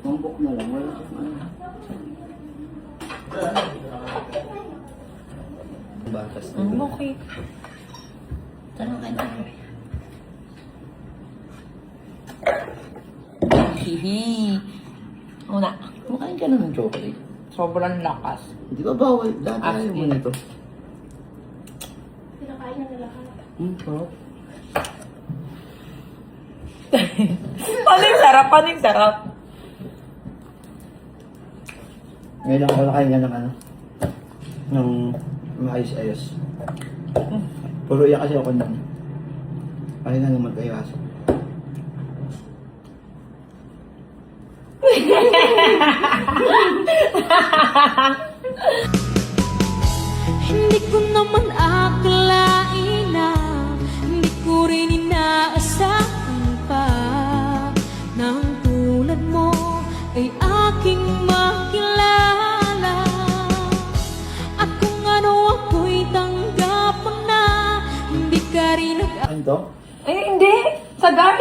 Mambok na lang, wala kang ano. Batas na. Okay. Tanong ka na. Hihi. Una. Kumakain ka na ng chocolate. Sobrang lakas. Di ba bawal? Dati As ayaw mo in. nito. Pinakain na nila ka. Sarap. Paano yung sarap? Paano yung sarap? Ngayon lang ako nakain nga ng ano. Ng maayos-ayos. Puro iyak kasi ako nun. Kaya nga nang mag-ayos. Hindi ko naman akalain na hindi ko rin inaasahan pa nang tulad mo ay aking makilala. At kung ano ako'y tanggap mo na hindi ka rin Ano to? Ay, hindi. Sagad.